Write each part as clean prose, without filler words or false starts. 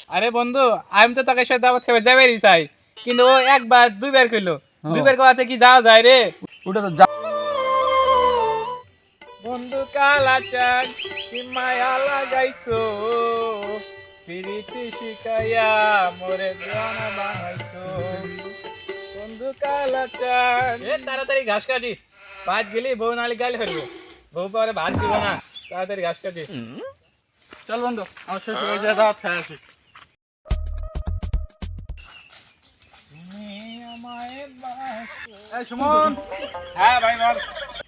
আরে বন্ধু, আমি তো তোকে সাথে দাওয়াত খেয়ে যাবেরই চাই, কিন্তু ও একবার দুইবার কইলো। দুইবার কওয়াতে কি যাওয়া যায় রে? ওটা তো যা। বন্ধু কালাচান কি মায়া লাগাইছো, পিরিতি শিখাইয়া মোরে জানা বানাইছো। বন্ধু কালাচান, তাড়াতাড়ি ঘাস কাটি, ভাত গেলি বউ নালি গালি ফেলবো, বউ পরে ভাত দিব না। তাড়াতাড়ি ঘাস কাটি। চল বন্ধু, আমার শ্বশুর বাড়ি যা দাওয়াত খাই আসি। এই সুমন, হ্যাঁ ভাই বল।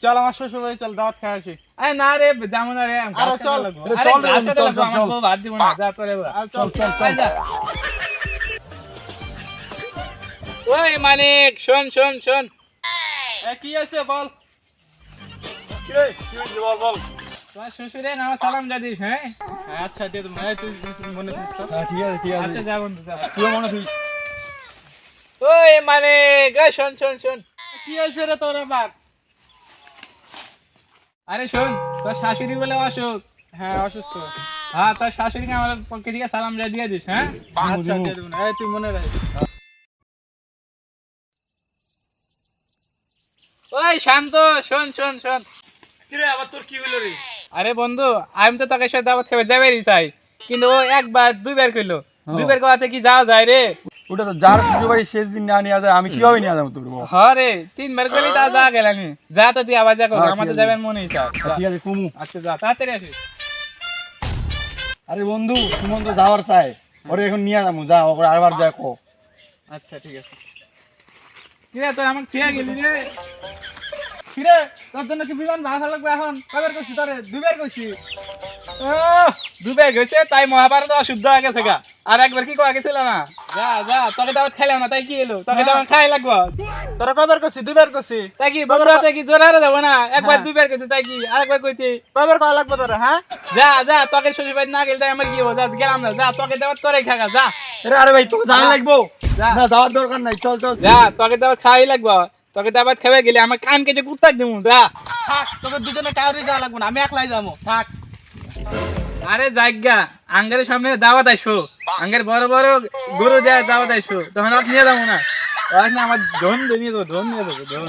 চল আমার শ্বশুর বাড়ি, চল দাওয়াত খাই আসি। আরে না রে, যাবো না রে, আরে চল, আরে চল রে, ঘাস কাটা চল, লাগবো, চল, আমার চল। বউ ভাত দিব না, যা তোরে যা। চল চল আয় যা। ওই মানিক, শোন শোন শোন, কি আছে বল? কি রে, কি হইছে বল বল। তোমার শ্বশুরে আমার সালাম জানিস? হ্যাঁ আচ্ছা দিয়ে তুমি, তুই মনে দিস তো। ঠিক আছে ঠিক আচ্ছা, যা বন্ধু যা। তুই মনে দিস। ওই মানিক, ওই শোন শোন শোন। কি হয়েছে রে তোর আবার? আরে শোন, তোর শাশুড়ি বলে অসুখ। হ্যাঁ অসুস্থ। হ্যাঁ, তোর শাশুড়িকে আমার পক্ষে থেকে সালাম দিয়ে দিস। হ্যাঁ আচ্ছা দিয়ে দেবো না, তুই মনে রাখিস। ওই শান্ত, শোন শোন শোন। কি রে আবার তোর কি হইলো রে? আরে বন্ধু, আমি তো তোকে সাথে দাওয়াত খেয়ে যাবেরই চাই, কিন্তু ও একবার দুইবার কইলো। দুইবার কওয়াতে কি যাওয়া যায় রে? ওটা তো যার শ্বশুর বাড়ি শেষ দিন না নিয়ে যায়, আমি কিভাবে নিয়ে যাবো তোর? হ্যাঁ রে, তিনবার কইলি তা যা গেলাম। যা তো তুই আবার যা কর, আমাদের যাবেন মনে চায়। ঠিক আছে কুমু। আচ্ছা যা, তাড়াতাড়ি আসিস। আরে বন্ধু, সুমন তো যাওয়ার চাই, ওরে এখন নিয়ে যাবো, যা ওকে আরবার যা কো। আচ্ছা ঠিক আছে। কি রে, তোর আমাকে খেয়ে গেলি রে? কি রে, তোর জন্য কি বিমান ভাড়া লাগবে এখন? কবার কইছি তোরে? দুইবার কইছি। দুবার গেছে তাই মহাভারত অশুদ্ধ হয়ে গেছে গা। আর একবার কি কয়া গেছিল না? যা যা, তোকে দাওয়াত খাইলাম না তাই কি এলো? তোকে দাওয়াত খাই লাগবো তোরা কবার কইছি? দুইবার কইছি। তাই কি বগুড়াতে কি জোরারে যাবো না? একবার হ্যাঁ। দুইবার গেছে তাই কি আরেকবার কইতে? কবার কয়া লাগবে তোরা? হ্যাঁ যা যা, তোকে শ্বশুর বাড়ি না গেলে তাই আমার কি হবো? যা গেলাম না, যা তোকে দাওয়াত তোরাই খাগা যা। আরে ভাই তোকে জানা লাগবো যা। না, যাওয়ার দরকার নাই, চল চল। যা, তোকে দাওয়াত খাই লাগবো। তোকে দাওয়াত খাবে গেলে আমার কান কেটে কুত্তাক দিমু। যা। থাক, তোকে দুজনে কাউরে যাওয়া লাগবে না, আমি একলাই যাবো। থাক। আরে জায়গা, আঙ্গের সামনে দাওয়াত আইসো, আঙ্গের বড় বড় গরু দেওয়া দাওয়াত আইসো, তখন আপনি নিয়ে যাবো না? তখন আমার ধন নিয়ে যাবো, ধন নিয়ে যাবো, ধন।